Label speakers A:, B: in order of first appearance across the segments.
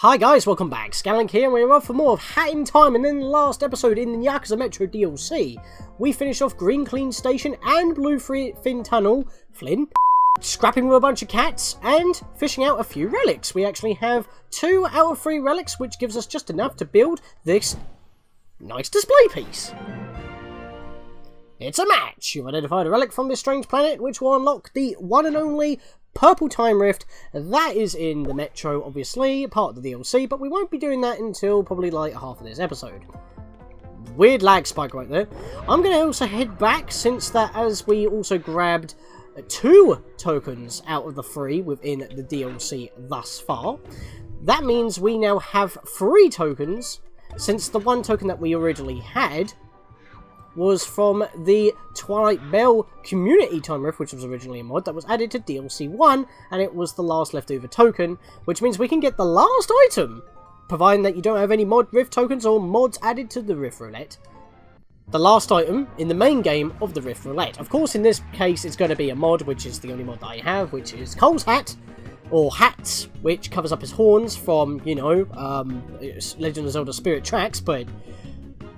A: Hi guys, welcome back. Scatlink here, and we're off for more of Hat in Time. And in the last episode in the Yakuza Metro DLC, we finished off Green Clean Station and Bluefin Tunnel, Flynn, scrapping with a bunch of cats, and fishing out a few relics. We actually have 2 out of 3 relics, which gives us just enough to build this nice display piece. It's a match! You've identified a relic from this strange planet, which will unlock the one and only Purple Time Rift. That is in the Metro, obviously, part of the DLC, but we won't be doing that until probably like half of this episode. Weird lag spike right there. I'm going to also head back, since that as we also grabbed 2 tokens out of the 3 within the DLC thus far. That means we now have 3 tokens, since the 1 token that we originally had was from the Twilight Bell Community Time Rift, which was originally a mod that was added to DLC 1, and it was the last leftover token, which means we can get the last item, providing that you don't have any mod Rift tokens or mods added to the Rift Roulette. The last item in the main game of the Rift Roulette. Of course, in this case, it's going to be a mod, which is the only mod that I have, which is Cole's Hat, or Hats, which covers up his horns from, you know, Legend of Zelda Spirit Tracks, but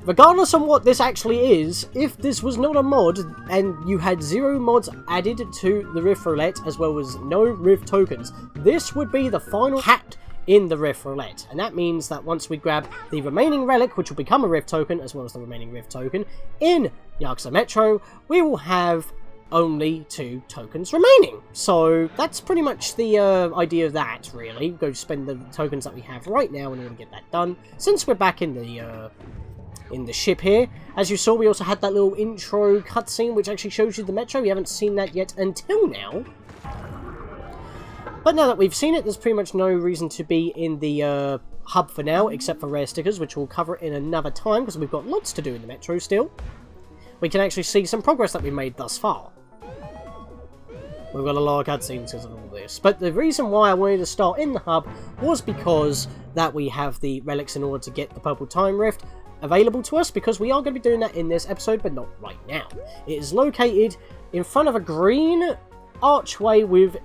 A: regardless of what this actually is, if this was not a mod and you had 0 mods added to the Rift Roulette as well as no Rift tokens, this would be the final hat in the Rift Roulette. And that means that once we grab the remaining relic, which will become a Rift token, as well as the remaining Rift token, in Yakuza Metro, we will have only 2 tokens remaining. So that's pretty much the idea of that, really. Go spend the tokens that we have right now in order to get that done, since we're back in the ship here. As you saw, we also had that little intro cutscene which actually shows you the Metro. We haven't seen that yet until now. But now that we've seen it, there's pretty much no reason to be in the hub for now, except for rare stickers, which we'll cover in another time, because we've got lots to do in the Metro still. We can actually see some progress that we've made thus far. We've got a lot of cutscenes because of all this. But the reason why I wanted to start in the hub was because that we have the relics in order to get the Purple Time Rift available to us, because we are going to be doing that in this episode, but not right now. It is located in front of a green archway with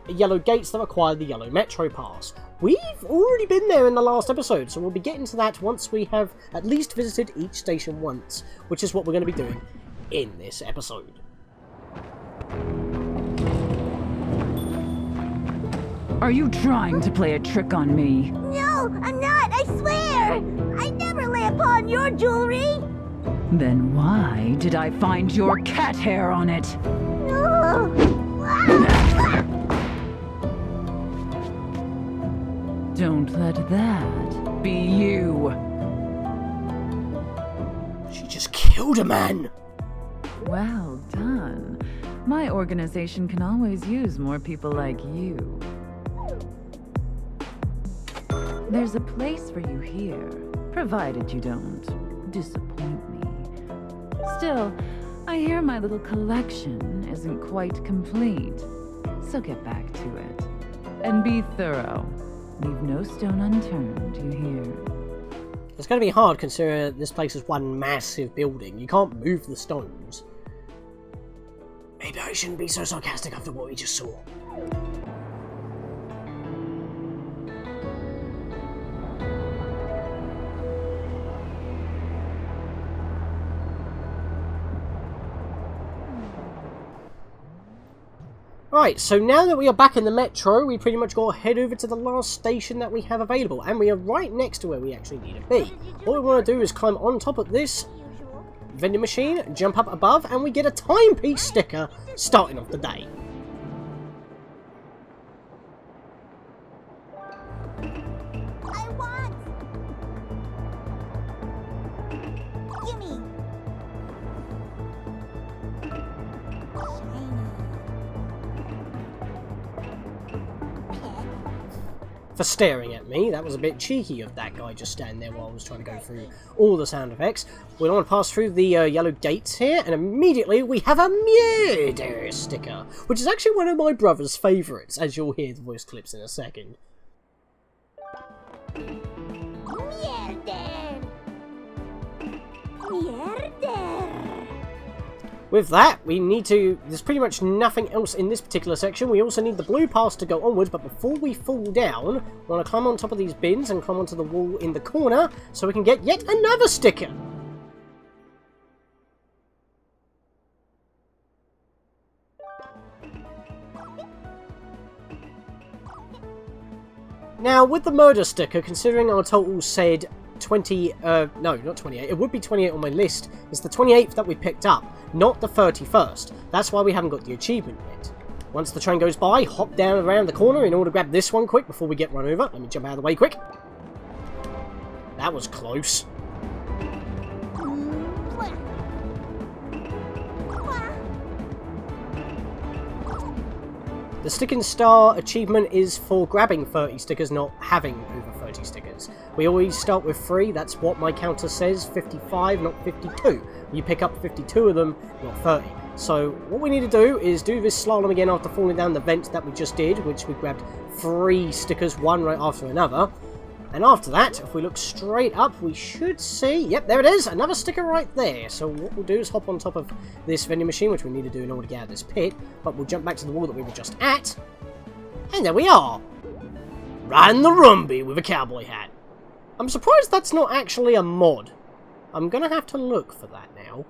A: yellow gates that require the yellow Metro Pass. We've already been there in the last episode, so we'll be getting to that once we have at least visited each station once, which is what we're going to be doing in this episode.
B: Are you trying to play a trick on me?
C: No, I'm not, I swear! I never lay upon your jewelry!
B: Then why did I find your cat hair on it?
C: No!
B: Don't let that be you.
A: She just killed a man!
B: Well done. My organization can always use more people like you. There's a place for you here, provided you don't disappoint me. Still, I hear my little collection isn't quite complete, so get back to it. And be thorough. Leave no stone unturned, you hear?
A: It's going to be hard considering this place is one massive building. You can't move the stones. Maybe I shouldn't be so sarcastic after what we just saw. Right, so now that we are back in the Metro, we pretty much got to head over to the last station that we have available, and we are right next to where we actually need to be. What we want to do is climb on top of this vending machine, jump up above, and we get a Timepiece Sticker starting off the day.
C: I want! Gimme!
A: For staring at me. That was a bit cheeky of that guy just standing there while I was trying to go through all the sound effects. We want to pass through the yellow gates here, and immediately we have a murder sticker, which is actually one of my brother's favourites, as you'll hear the voice clips in a second.
C: Mierder! Mierder!
A: with that, we need to... There's pretty much nothing else in this particular section. We also need the blue pass to go onwards, but before we fall down, we want to climb on top of these bins and climb onto the wall in the corner so we can get yet another sticker. Now, with the murder sticker, considering our total said 20, no, not 28, it would be 28 on my list, it's the 28th that we picked up, not the 31st. That's why we haven't got the achievement yet. Once the train goes by, hop down around the corner in order to grab this one quick before we get run over. Let me jump out of the way quick. That was close. The Stick and Star achievement is for grabbing 30 stickers, not having over 30 stickers. We always start with 3, that's what my counter says, 55, not 52. You pick up 52 of them, not 30. So what we need to do is do this slalom again after falling down the vent that we just did, which we grabbed 3 stickers, one right after another. And after that, if we look straight up, we should see... Yep, there it is! Another sticker right there. So what we'll do is hop on top of this vending machine, which we need to do in order to get out of this pit. But we'll jump back to the wall that we were just at. And there we are! Riding the Rumbi with a cowboy hat. I'm surprised that's not actually a mod. I'm gonna have to look for that now.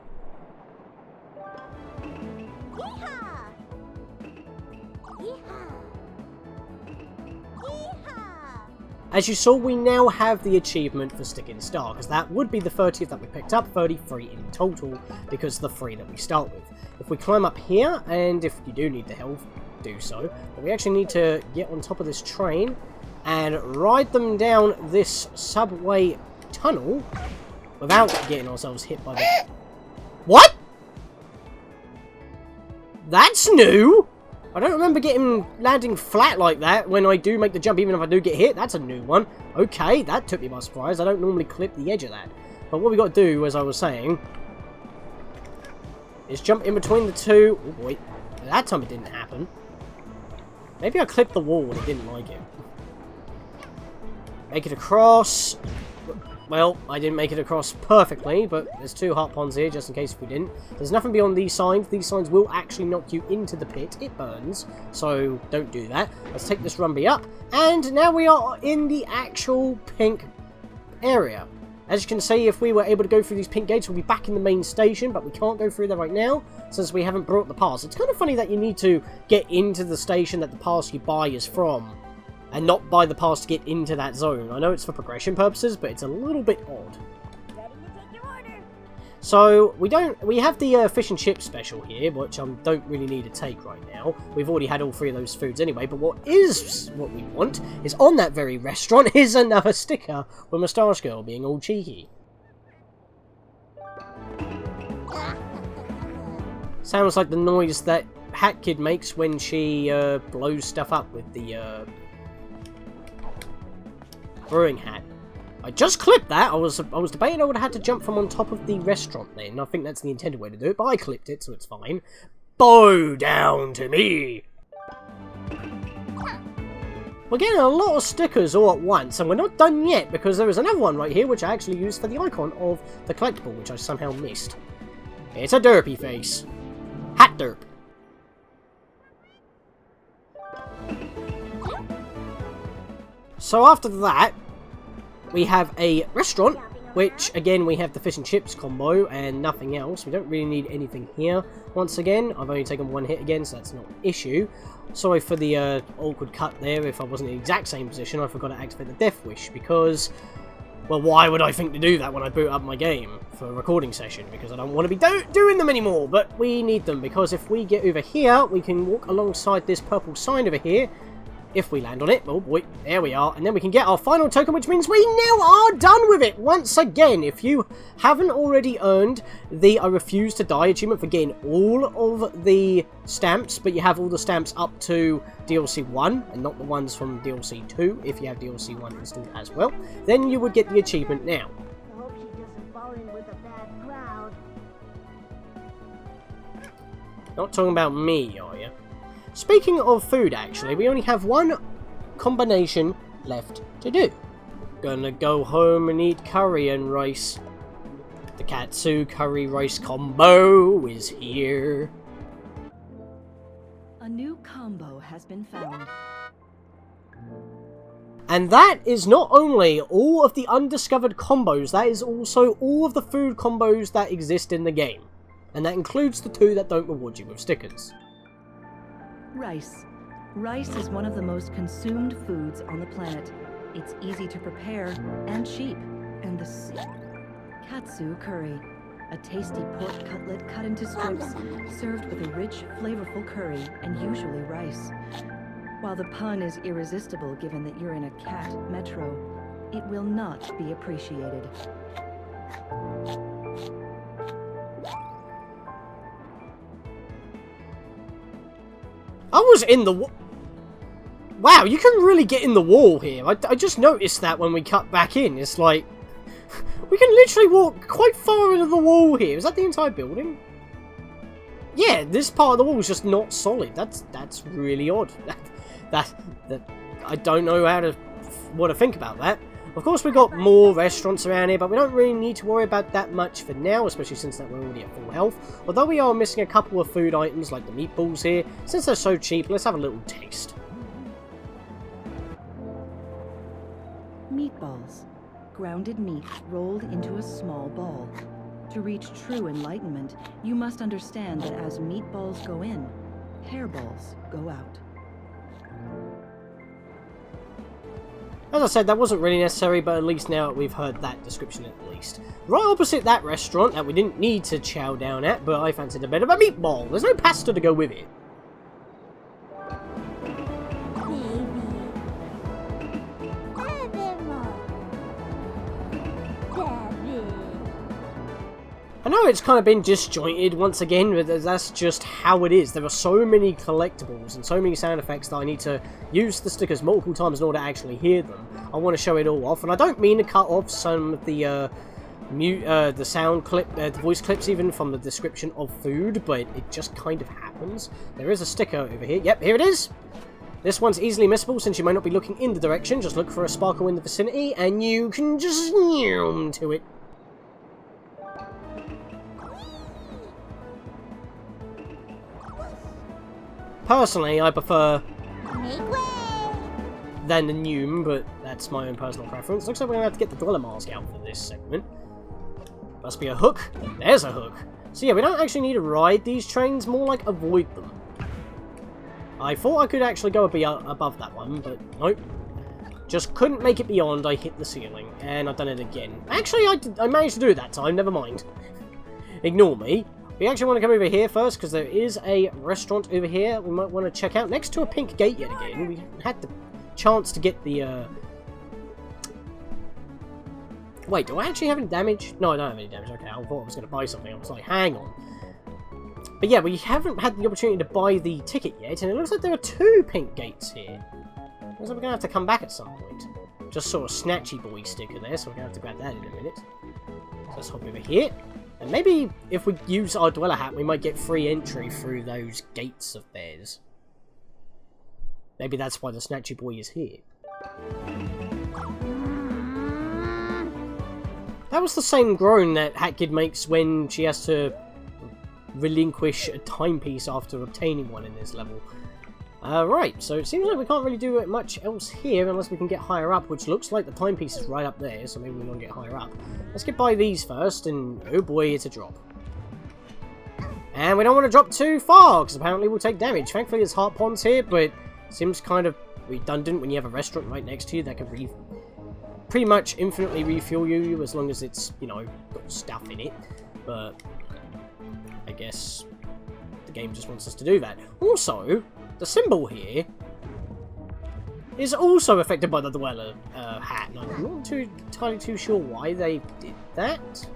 A: As you saw, we now have the achievement for Stick and Star, because that would be the 30th that we picked up, 33 in total, because of the 3 that we start with. If we climb up here, and if you do need the health, do so, but we actually need to get on top of this train, and ride them down this subway tunnel, without getting ourselves hit by the... What?! That's new! I don't remember landing flat like that when I do make the jump, even if I do get hit. That's a new one. Okay, that took me by surprise. I don't normally clip the edge of that. But what we got to do, as I was saying, is jump in between the two. Oh boy, that time it didn't happen. Maybe I clipped the wall and it didn't like it. Make it across. Well, I didn't make it across perfectly, but there's 2 heart ponds here, just in case if we didn't. There's nothing beyond these signs. These signs will actually knock you into the pit. It burns, so don't do that. Let's take this Rumbi up, and now we are in the actual pink area. As you can see, if we were able to go through these pink gates, we'll be back in the main station, but we can't go through there right now, since we haven't brought the pass. It's kind of funny that you need to get into the station that the pass you buy is from, and not buy the pass to get into that zone. I know it's for progression purposes, but it's a little bit odd.
C: Ready to take your order.
A: So, we have the fish and chip special here, which I don't really need to take right now. We've already had all 3 of those foods anyway, but what we want is on that very restaurant is another sticker with Moustache Girl being all cheeky. Sounds like the noise that Hat Kid makes when she blows stuff up with the brewing hat. I just clipped that. I was debating I would have had to jump from on top of the restaurant then. I think that's the intended way to do it, but I clipped it, so it's fine. Bow down to me! We're getting a lot of stickers all at once, and we're not done yet, because there is another one right here, which I actually used for the icon of the collectible, which I somehow missed. It's a derpy face. Hat derp. So after that, we have a restaurant, which again we have the fish and chips combo and nothing else. We don't really need anything here. Once again, I've only taken 1 hit again, so that's not an issue. Sorry for the awkward cut there. If I wasn't in the exact same position, I forgot to activate the death wish because, well, why would I think to do that when I boot up my game for a recording session? Because I don't want to be doing them anymore, but we need them because if we get over here, we can walk alongside this purple sign over here. If we land on it, oh boy, there we are, and then we can get our final token, which means we now are done with it once again. If you haven't already earned the I Refuse to Die achievement for getting all of the stamps, but you have all the stamps up to DLC 1, and not the ones from DLC 2, if you have DLC 1 installed as well, then you would get the achievement now.
C: I hope she doesn't fall in with a bad crowd.
A: Not talking about me, are you? Speaking of food, actually, we only have 1 combination left to do. Gonna go home and eat curry and rice. The katsu curry rice combo is here.
D: A new combo has been found.
A: And that is not only all of the undiscovered combos, that is also all of the food combos that exist in the game. And that includes the 2 that don't reward you with stickers.
D: Rice. Rice is one of the most consumed foods on the planet. It's easy to prepare and cheap. And the katsu curry. A tasty pork cutlet cut into strips, served with a rich, flavorful curry, and usually rice. While the pun is irresistible given that you're in a cat metro, it will not be appreciated.
A: I was in the wow, you can really get in the wall here. I just noticed that when we cut back in. It's like, we can literally walk quite far into the wall here. Is that the entire building? Yeah, this part of the wall is just not solid. That's really odd. That I don't know what to think about that. Of course, we got more restaurants around here, but we don't really need to worry about that much for now, especially since that we're already at full health. Although we are missing a couple of food items like the meatballs here. Since they're so cheap, let's have a little taste.
D: Meatballs. Grounded meat rolled into a small ball. To reach true enlightenment, you must understand that as meatballs go in, hairballs go out.
A: As I said, that wasn't really necessary, but at least now we've heard that description at least. Right opposite that restaurant that we didn't need to chow down at, but I fancied a bit of a meatball. There's no pasta to go with it. I know it's kind of been disjointed once again, but that's just how it is. There are so many collectibles and so many sound effects that I need to use the stickers multiple times in order to actually hear them. I want to show it all off, and I don't mean to cut off some of the sound clip, the voice clips even from the description of food, but it just kind of happens. There is a sticker over here. Yep, here it is. This one's easily missable since you might not be looking in the direction. Just look for a sparkle in the vicinity, and you can just zoom to it. Personally, I prefer than the Noom, but that's my own personal preference. Looks like we're going to have to get the Dweller Mask out for this segment. Must be a hook. There's a hook. So yeah, we don't actually need to ride these trains, more like avoid them. I thought I could actually go above that one, but nope. Just couldn't make it beyond. I hit the ceiling, and I've done it again. Actually, I managed to do it that time, never mind. Ignore me. We actually want to come over here first, because there is a restaurant over here we might want to check out. Next to a pink gate yet again. We had the chance to get the... Wait, do I actually have any damage? No, I don't have any damage. Okay, I thought I was going to buy something. I was like, hang on. But yeah, we haven't had the opportunity to buy the ticket yet, and it looks like there are 2 pink gates here. Looks like we're going to have to come back at some point. Just saw a Snatchy Boy sticker there, so we're going to have to grab that in a minute. So let's hop over here. And maybe if we use our Dweller Hat, we might get free entry through those gates of theirs. Maybe that's why the Snatchy Boy is here. That was the same groan that Hat Kid makes when she has to relinquish a timepiece after obtaining one in this level. Right, so it seems like we can't really do much else here unless we can get higher up, which looks like the timepiece is right up there, so maybe we want to get higher up. Let's get by these first, and oh boy, it's a drop. And we don't want to drop too far, because apparently we'll take damage. Thankfully there's heart ponds here, but it seems kind of redundant when you have a restaurant right next to you that can pretty much infinitely refuel you as long as it's, you know, got stuff in it. But I guess the game just wants us to do that. Also, the symbol here is also affected by the Dweller hat. And I'm not entirely too sure why they did that.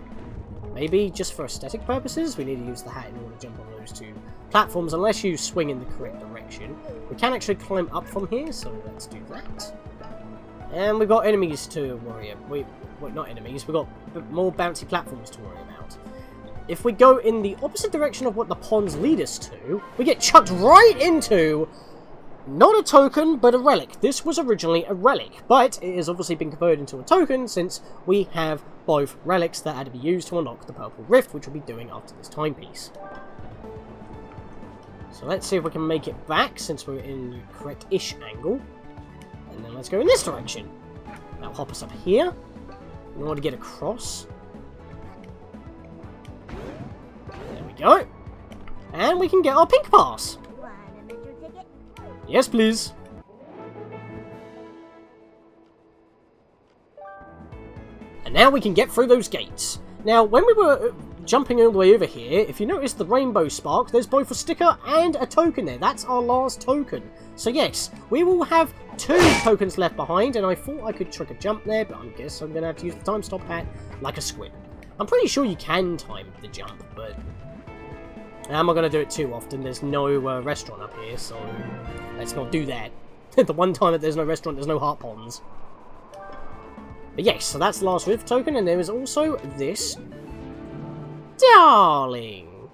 A: Maybe just for aesthetic purposes, we need to use the hat in order to jump on those 2 platforms, unless you swing in the correct direction. We can actually climb up from here, so let's do that. And we've got enemies to worry about. Well, not enemies, we've got more bouncy platforms to worry about. If we go in the opposite direction of what the ponds lead us to, we get chucked right into Not a token, but a relic. This was originally a relic, but it has obviously been converted into a token since we have both relics that had to be used to unlock the purple rift, which we'll be doing after this timepiece. So let's see if we can make it back since we're in the correct-ish angle. And then let's go in this direction. That'll hop us up here in order to get across. There we go. And we can get our pink pass. Yes, please. And now we can get through those gates. Now, when we were jumping all the way over here, if you notice the rainbow spark, there's both a sticker and a token there. That's our last token. So yes, we will have 2 tokens left behind, and I thought I could trick a jump there, but I guess I'm going to have to use the time stop hat like a squid. I'm pretty sure you can time the jump, but I'm not going to do it too often. There's no restaurant up here, so let's not do that. The one time that there's no restaurant, there's no heart ponds. But yes, so that's the last rift token, and there is also this darling.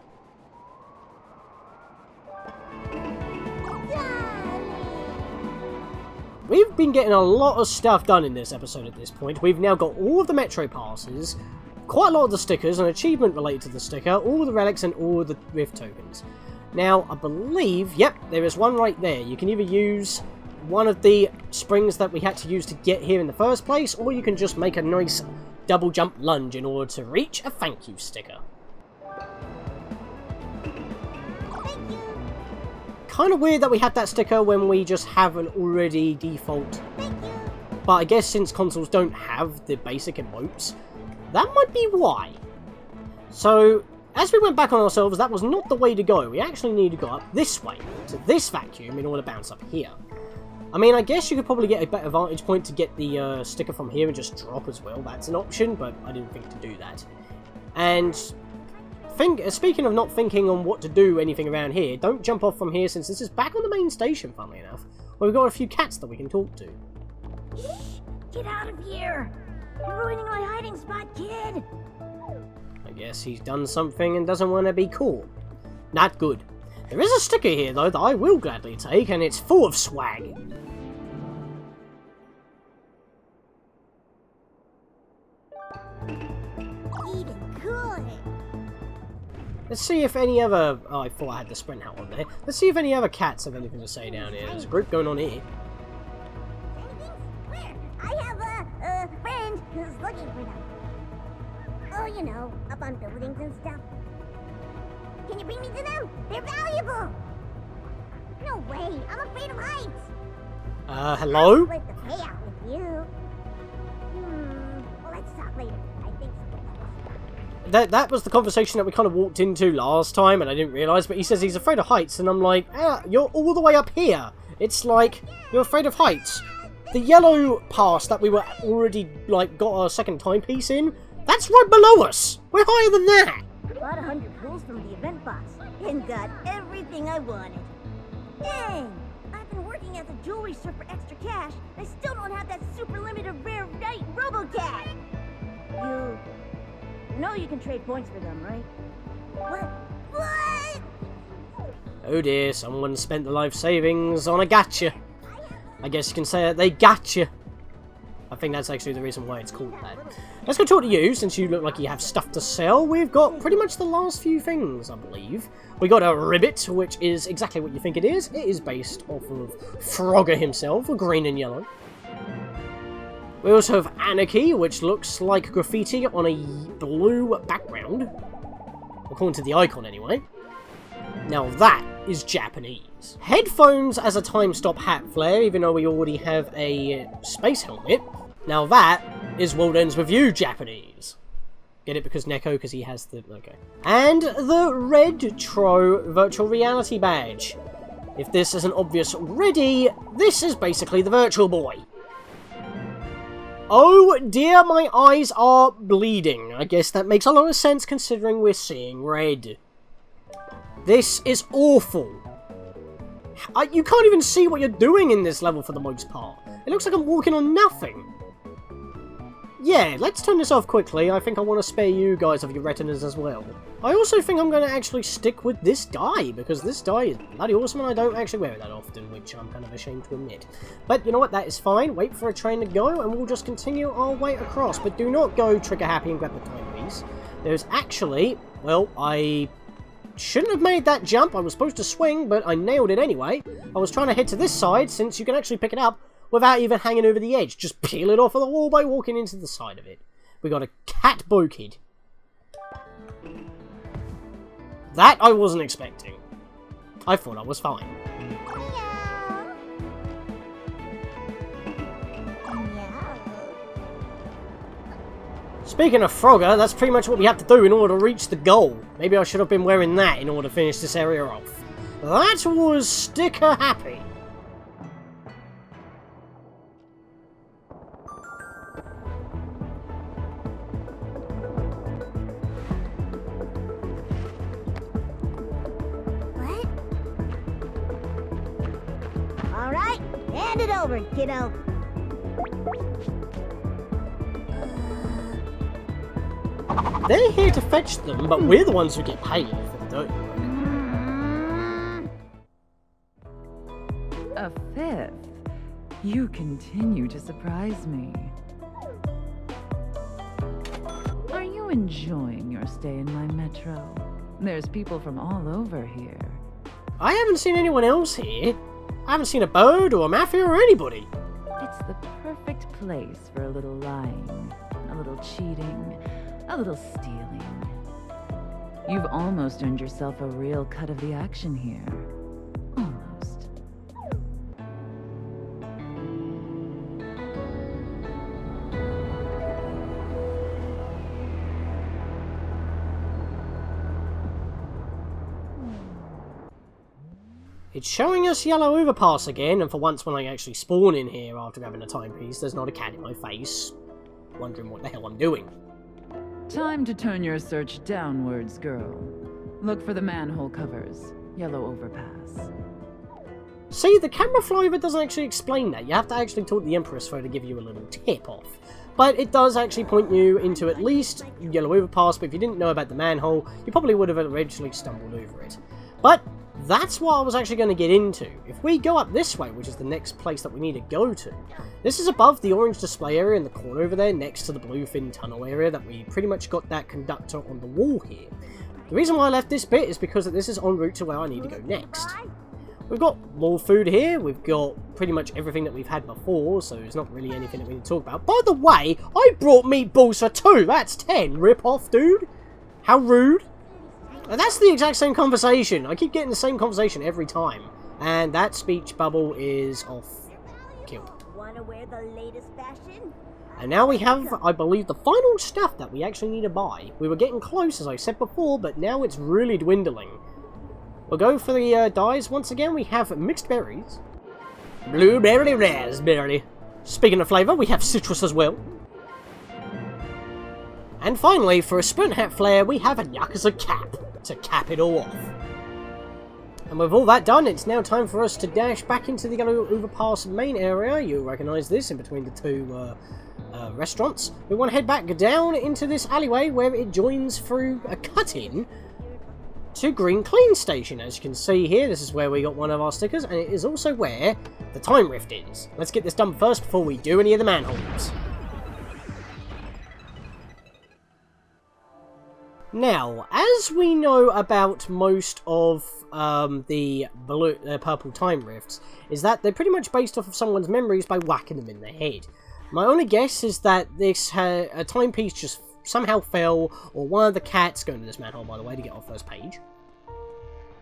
A: We've been getting a lot of stuff done in this episode at this point. We've now got all of the metro passes, quite a lot of the stickers, an achievement related to the sticker, all the relics, and all the rift tokens. Now, I believe, yep, there is one right there. You can either use one of the springs that we had to use to get here in the first place, or you can just make a nice double jump lunge in order to reach a thank you sticker. Kind of weird that we had that sticker when we just have an already default. But I guess since consoles don't have the basic emotes, that might be why. So, as we went back on ourselves, that was not the way to go. We actually need to go up this way, to this vacuum, in order to bounce up here. I mean, I guess you could probably get a better vantage point to get the sticker from here and just drop as well. That's an option, but I didn't think to do that. And speaking of not thinking on what to do anything around here, don't jump off from here since this is back on the main station, funnily enough, where we've got a few cats that we can talk to.
C: Shh! Get out of here! You're ruining my hiding spot, kid!
A: I guess he's done something and doesn't want to be caught. Not good. There is a sticker here, though, that I will gladly take, and it's full of swag.
C: Eating good!
A: Let's see if any other... Oh, I thought I had the sprint hat on there. Let's see if any other cats have anything to say down here. There's a group going on here.
C: Where? I have a friend who's looking for them. Oh, you know, up on buildings and stuff. Can you bring me to them? They're valuable! No way, I'm afraid of heights!
A: Hello?
C: I'll split the payout with you. Well, let's talk later. I think something.
A: That was the conversation that we kind of walked into last time, and I didn't realise, but he says he's afraid of heights, and I'm like, you're all the way up here. It's like, you're afraid of heights. The yellow pass that we were already, like, got our second timepiece in, that's right below us. We're higher than that.
C: Bought 100 pools from the event box and got everything I wanted. Dang! I've been working as a jewelry store for extra cash. I still don't have that super limited rare night RoboCat. You know you can trade points for them, right? What?
A: Oh dear, someone spent the life savings on a gotcha. I guess you can say that they gotcha. I think that's actually the reason why it's called that. Let's go talk to you, since you look like you have stuff to sell. We've got pretty much the last few things, I believe. We got a ribbit, which is exactly what you think it is. It is based off of Frogger himself, green and yellow. We also have Anarchy, which looks like graffiti on a blue background. According to the icon, anyway. Now that is Japanese. Headphones as a time stop hat flare, even though we already have a space helmet. Now that is World Ends With You Japanese. Get it? Because Neko, because he has the... Okay. And the Retro Virtual Reality Badge. If this isn't obvious already, this is basically the Virtual Boy. Oh dear, my eyes are bleeding. I guess that makes a lot of sense considering we're seeing red. This is awful. You can't even see what you're doing in this level for the most part. It looks like I'm walking on nothing. yeah, let's turn this off quickly. I think I want to spare you guys of your retinas as well. I also think I'm going to actually stick with this die, because this die is bloody awesome and I don't actually wear it that often, which I'm kind of ashamed to admit. But you know what, that is fine. Wait for a train to go and we'll just continue our way across. But do not go trigger happy and grab the timepiece. There's actually, well, I shouldn't have made that jump. I was supposed to swing, but I nailed it anyway. I was trying to head to this side, since you can actually pick it up without even hanging over the edge. Just peel it off of the wall by walking into the side of it. We got a cat bokid. That I wasn't expecting. I thought I was fine. Speaking of Frogger, that's pretty much what we have to do in order to reach the goal. Maybe I should have been wearing that in order to finish this area off. That was sticker happy.
C: Alright, hand it over, kiddo.
A: They're here to fetch them, but we're the ones who get paid for the dirty work.
B: A fifth? You continue to surprise me. Are you enjoying your stay in my metro? There's people from all over here.
A: I haven't seen anyone else here. I haven't seen a bird or a mafia or anybody.
B: It's the perfect place for a little lying, a little cheating, a little stealing. You've almost earned yourself a real cut of the action here. Almost.
A: It's showing us yellow overpass again, and for once when I actually spawn in here after having a timepiece, there's not a cat in my face, wondering what the hell I'm doing.
B: Time to turn your search downwards, girl. Look for the manhole covers. Yellow overpass.
A: See, the camera flyover doesn't actually explain that. You have to actually talk to the Empress for her to give you a little tip off. But it does actually point you into at least yellow overpass, but if you didn't know about the manhole, you probably would have eventually stumbled over it. But that's what I was actually going to get into. If we go up this way, which is the next place that we need to go to, this is above the orange display area in the corner over there, next to the bluefin tunnel area that we pretty much got that conductor on the wall here. The reason why I left this bit is because this is en route to where I need to go next. We've got more food here, we've got pretty much everything that we've had before, so there's not really anything that we need to talk about. By the way, I brought meatballs for 2, that's 10, rip off dude. How rude. And that's the exact same conversation. I keep getting the same conversation every time. And that speech bubble is off. Killed.
C: Wanna wear the latest fashion?
A: And now we have, I believe, the final stuff that we actually need to buy. We were getting close, as I said before, but now it's really dwindling. We'll go for the dyes. Once again, we have mixed berries. Blueberry raspberry. Speaking of flavour, we have citrus as well. And finally, for a sprint hat flare, we have a Yakuza cap to cap it all off. And with all that done, it's now time for us to dash back into the yellow overpass main area. You'll recognise this in between the two restaurants. We want to head back down into this alleyway where it joins through a cut-in to Green Clean Station. As you can see here, this is where we got one of our stickers, and it is also where the time rift is. Let's get this done first before we do any of the manholes. Now, as we know about most of the purple time rifts, is that they're pretty much based off of someone's memories by whacking them in the head. My only guess is that this a timepiece just somehow fell, or one of the cats, going to this manhole by the way to get off first page.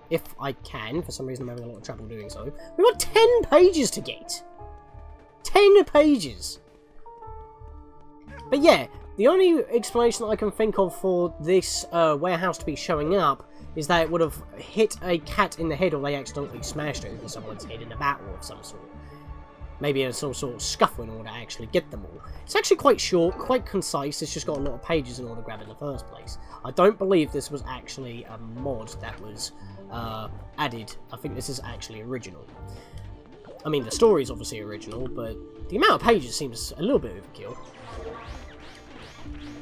A: If I can, for some reason I'm having a lot of trouble doing so. We've got 10 pages to get! 10 pages! But yeah, the only explanation that I can think of for this warehouse to be showing up is that it would have hit a cat in the head, or they accidentally smashed it into someone's head in a battle of some sort. Maybe some sort of scuffle in order to actually get them all. It's actually quite short, quite concise, it's just got a lot of pages in order to grab in the first place. I don't believe this was actually a mod that was added. I think this is actually original. I mean, the story is obviously original, but the amount of pages seems a little bit overkill.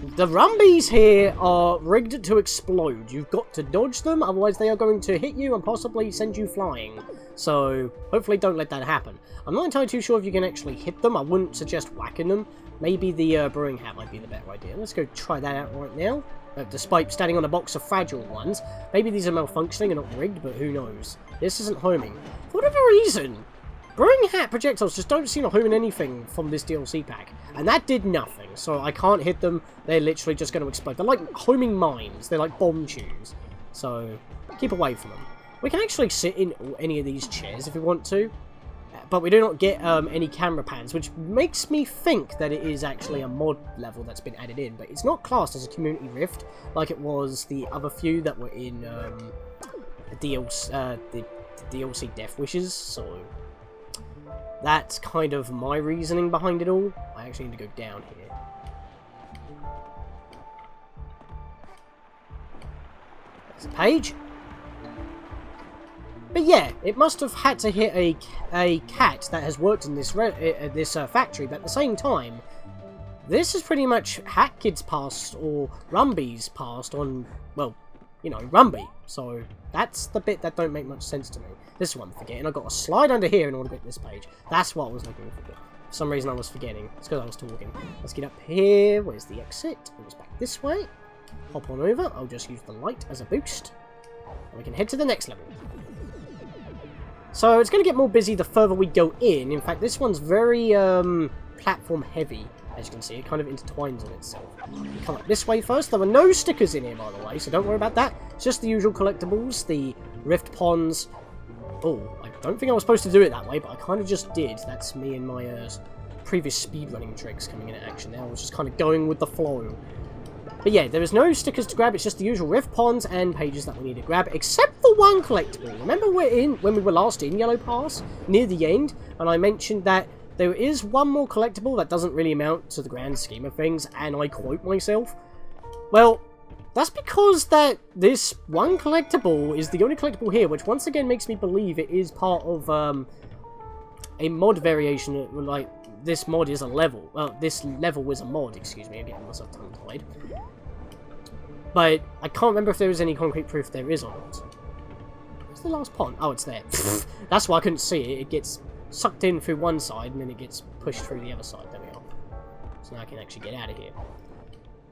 A: The Rumbies here are rigged to explode. You've got to dodge them, otherwise they are going to hit you and possibly send you flying. So, hopefully don't let that happen. I'm not entirely too sure if you can actually hit them. I wouldn't suggest whacking them. Maybe the brewing hat might be the better idea. Let's go try that out right now. Despite standing on a box of fragile ones. Maybe these are malfunctioning and not rigged, but who knows. This isn't homing. For whatever reason, brewing hat projectiles just don't seem to home in anything from this DLC pack. And that did nothing, so I can't hit them. They're literally just going to explode. They're like homing mines. They're like bomb tubes. So, keep away from them. We can actually sit in any of these chairs if we want to. But we do not get any camera pans, which makes me think that it is actually a mod level that's been added in. But it's not classed as a community rift like it was the other few that were in the DLC Death Wishes. So that's kind of my reasoning behind it all. I actually need to go down here. There's a page. But yeah, it must have had to hit a cat that has worked in this factory, but at the same time, this is pretty much Hat Kid's past, or Rumbi's past on, well, you know, Rumbi. So, that's the bit that don't make much sense to me. This is what I'm forgetting. I've got to slide under here in order to get this page. That's what I was looking for. For some reason I was forgetting. It's because I was talking. Let's get up here. Where's the exit? It was back this way. Hop on over. I'll just use the light as a boost. And we can head to the next level. So it's going to get more busy the further we go in. In fact, this one's very platform heavy, as you can see. It kind of intertwines on itself. Come up this way first. There were no stickers in here, by the way, so don't worry about that. It's just the usual collectibles, the rift ponds. Oh, I don't think I was supposed to do it that way, but I kind of just did. That's me and my previous speedrunning tricks coming into action there. I was just kind of going with the flow. But yeah, there is no stickers to grab, it's just the usual rift ponds and pages that we need to grab, except for one collectible. Remember when we were last in Yellow Pass, near the end, and I mentioned that there is one more collectible that doesn't really amount to the grand scheme of things, and I quote myself. Well, that's because that this one collectible is the only collectible here, which once again makes me believe it is part of a mod variation, like, this mod is a level. Well, this level is a mod, excuse me, I'm getting myself tongue-tied. But I can't remember if there is any concrete proof there is or not. Where's the last pond? Oh, it's there. That's why I couldn't see it. It gets sucked in through one side and then it gets pushed through the other side. There we are. So now I can actually get out of here.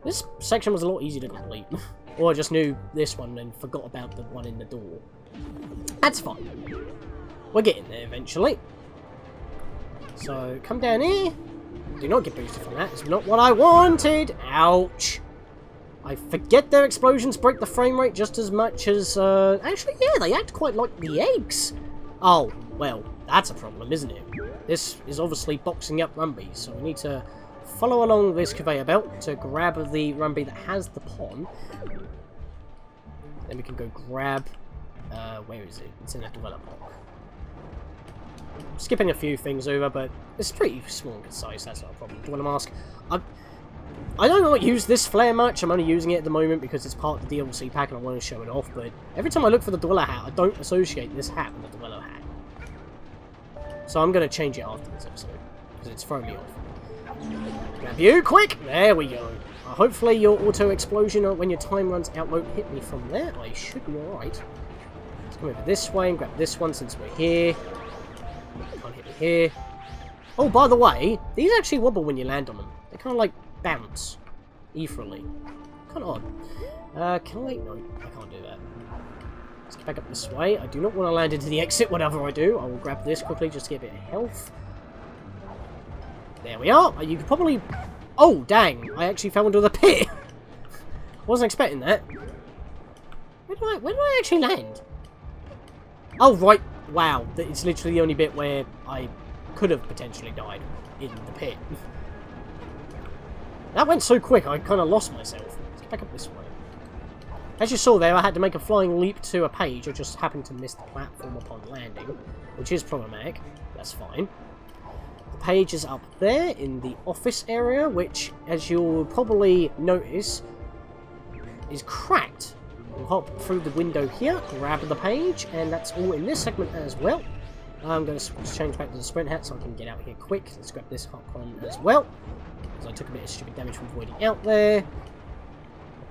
A: This section was a lot easier to complete. Or I just knew this one and forgot about the one in the door. That's fine. We're getting there eventually. So, come down here. Do not get boosted from that. It's not what I wanted. Ouch. I forget their explosions break the frame rate just as much as, actually, yeah, they act quite like the eggs. Oh, well, that's a problem, isn't it? This is obviously boxing up Rumbi, so we need to follow along this conveyor belt to grab the Rumbi that has the pond. Then we can go grab, where is it? It's in a developer block. Skipping a few things over, but it's pretty small and concise, that's not a problem. Do you want to ask? I don't not use this flare much, I'm only using it at the moment because it's part of the DLC pack and I want to show it off, but every time I look for the Dweller hat, I don't associate this hat with the Dweller hat. So I'm going to change it after this episode, because it's thrown me off. Grab you, quick! There we go. Hopefully your auto-explosion when your time runs out won't hit me from there. I should be alright. Let's come over this way and grab this one since we're here. Can't hit me here. Oh, by the way, these actually wobble when you land on them. They kind of like bounce ethereally. Kind of odd. Can I? No, I can't do that. Let's get back up this way. I do not want to land into the exit, whatever I do. I will grab this quickly just to get a bit of health. There we are. You could probably... Oh, dang. I actually fell into the pit. Wasn't expecting that. Where did I actually land? Oh, right. Wow. It's literally the only bit where I could have potentially died in the pit. That went so quick, I kind of lost myself. Let's get back up this way. As you saw there, I had to make a flying leap to a page. I just happened to miss the platform upon landing, which is problematic. That's fine. The page is up there in the office area, which, as you'll probably notice, is cracked. We'll hop through the window here, grab the page, and that's all in this segment as well. I'm going to change back to the sprint hat so I can get out here quick. Let's grab this hop on as well, because I took a bit of stupid damage from voiding out there.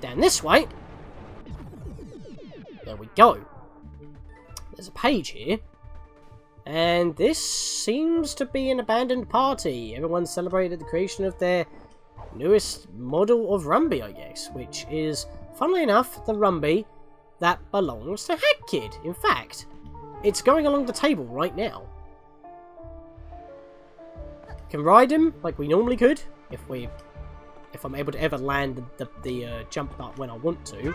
A: Down this way. There we go. There's a page here. And this seems to be an abandoned party. Everyone celebrated the creation of their newest model of Rumbi, I guess, which is, funnily enough, the Rumbi that belongs to Hack Kid. In fact, it's going along the table right now. Can ride him like we normally could, if I'm able to ever land the jump part when I want to.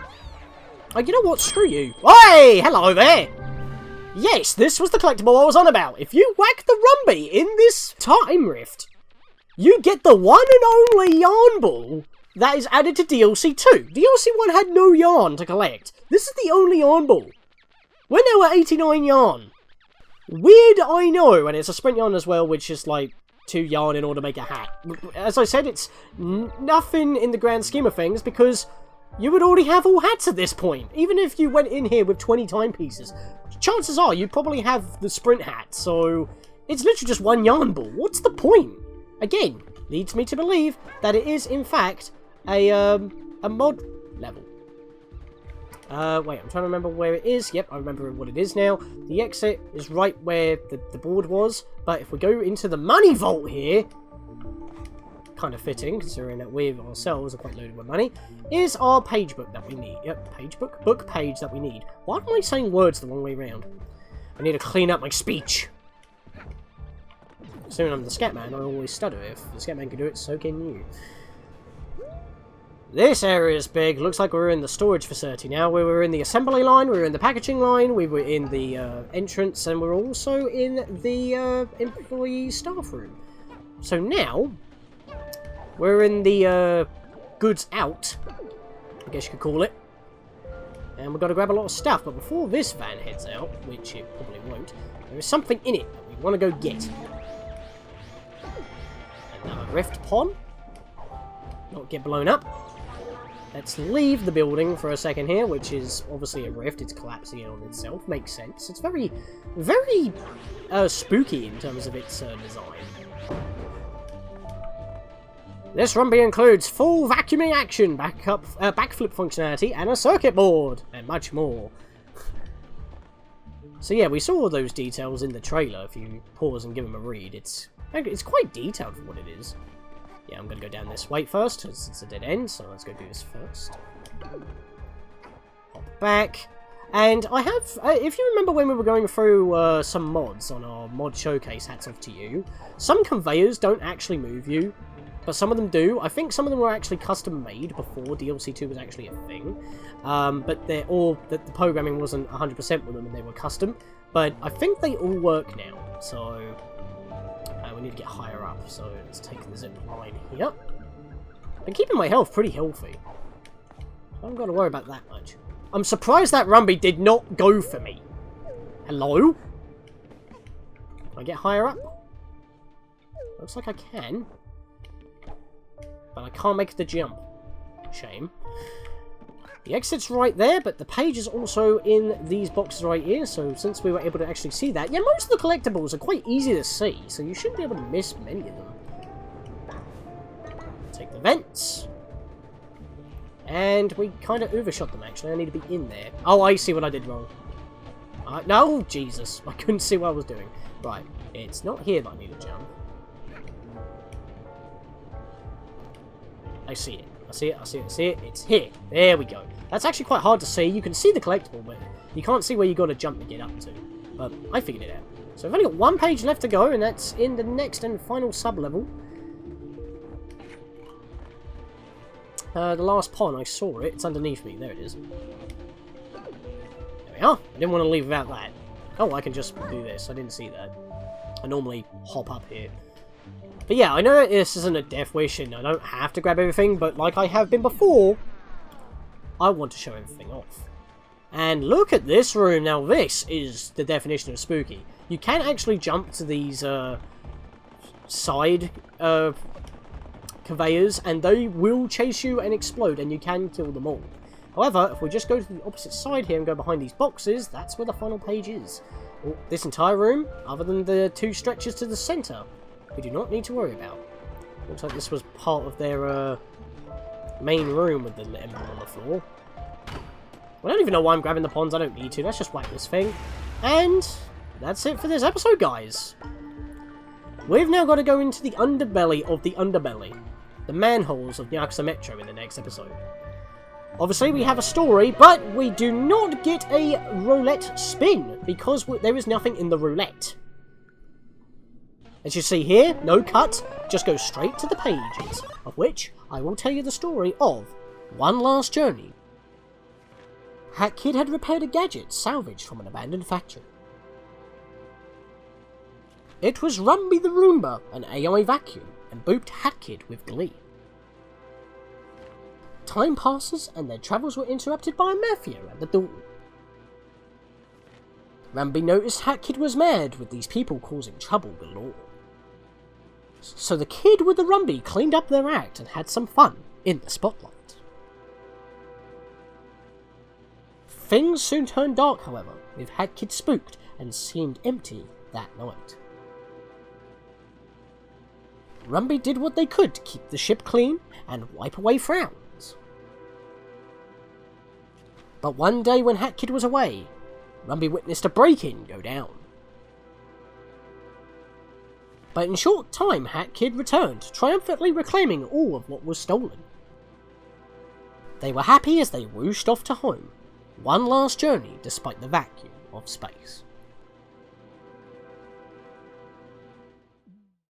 A: Oh, you know what? Screw you. Hey, hello there. Yes, this was the collectible I was on about. If you whack the Rumbi in this time rift, you get the one and only yarn ball that is added to DLC 2. DLC 1 had no yarn to collect. This is the only yarn ball. We're now at 89 yarn. Weird, I know, and it's a sprint yarn as well, which is like 2 yarn in order to make a hat. As I said, it's nothing in the grand scheme of things, because you would already have all hats at this point. Even if you went in here with 20 timepieces, chances are you'd probably have the sprint hat, so it's literally just 1 yarn ball. What's the point? Again, leads me to believe that it is, in fact, a mod level. Wait, I'm trying to remember where it is. Yep, I remember what it is now. The exit is right where the board was, but if we go into the money vault here, kind of fitting, considering that we ourselves are quite loaded with money, is our page book that we need. Yep, page book? Book page that we need. Why am I saying words the wrong way around? I need to clean up my speech. Considering I'm the Scatman, I always stutter. If the Scatman can do it, so can you. This area is big. Looks like we're in the storage facility now. We were in the assembly line, we were in the packaging line, we were in the entrance, and we're also in the employee staff room. So now, we're in the goods out, I guess you could call it. And we've got to grab a lot of stuff, but before this van heads out, which it probably won't, there is something in it that we want to go get. Another rift pond. Not get blown up. Let's leave the building for a second here, which is obviously a rift. It's collapsing in on itself. Makes sense. It's very, very spooky in terms of its design. This Rumbi includes full vacuuming action, backflip functionality, and a circuit board, and much more. So yeah, we saw all those details in the trailer. If you pause and give them a read, it's quite detailed for what it is. Yeah, I'm going to go down this way first, since it's a dead end, so let's go do this first. Hop back. And I have, if you remember when we were going through some mods on our mod showcase, hats off to you, some conveyors don't actually move you, but some of them do. I think some of them were actually custom made before DLC 2 was actually a thing, but the programming wasn't 100% with them and they were custom, but I think they all work now, so we need to get higher up, so let's take the zip line here. I'm keeping my health pretty healthy. I haven't got to worry about that much. I'm surprised that Rumbi did not go for me. Hello? Can I get higher up? Looks like I can. But I can't make the jump. Shame. The exit's right there, but the page is also in these boxes right here, so since we were able to actually see that, yeah, most of the collectibles are quite easy to see, so you shouldn't be able to miss many of them. Take the vents. And we kind of overshot them, actually. I need to be in there. Oh, I see what I did wrong. No, Jesus. I couldn't see what I was doing. Right, it's not here that I need to jump. I see it. I see it, I see it, I see it. It's here. There we go. That's actually quite hard to see. You can see the collectible, but you can't see where you got to jump to get up to. But I figured it out. So I've only got one page left to go, and that's in the next and final sub-level. The last pond, I saw it. It's underneath me. There it is. There we are. I didn't want to leave without that. Oh, I can just do this. I didn't see that. I normally hop up here. But yeah, I know this isn't a death wish and I don't have to grab everything, but like I have been before, I want to show everything off. And look at this room. Now this is the definition of spooky. You can actually jump to these side conveyors and they will chase you and explode and you can kill them all. However, if we just go to the opposite side here and go behind these boxes, that's where the final page is. this entire room, other than the 2 stretchers to the centre, we do not need to worry about. Looks like this was part of their main room with the emblem on the floor. I don't even know why I'm grabbing the ponds, I don't need to, let's just whack this thing. And that's it for this episode, guys. We've now got to go into the underbelly of the underbelly. The manholes of Yakuza Metro in the next episode. Obviously, we have a story, but we do not get a roulette spin, because there is nothing in the roulette. As you see here, no cut, just go straight to the pages, of which I will tell you the story of One Last Journey. Hat Kid had repaired a gadget salvaged from an abandoned factory. It was Rumbi the Roomba, an AI vacuum, and booped Hat Kid with glee. Time passes and their travels were interrupted by a mafia at the door. Rumbi noticed Hat Kid was mad with these people causing trouble galore. So the kid with the Rumbi cleaned up their act and had some fun in the spotlight. Things soon turned dark, however, with Hat Kid spooked and seemed empty that night. Rumbi did what they could to keep the ship clean and wipe away frowns. But one day when Hat Kid was away, Rumbi witnessed a break-in go down. But in short time, Hat Kid returned, triumphantly reclaiming all of what was stolen. They were happy as they whooshed off to home, one last journey despite the vacuum of space.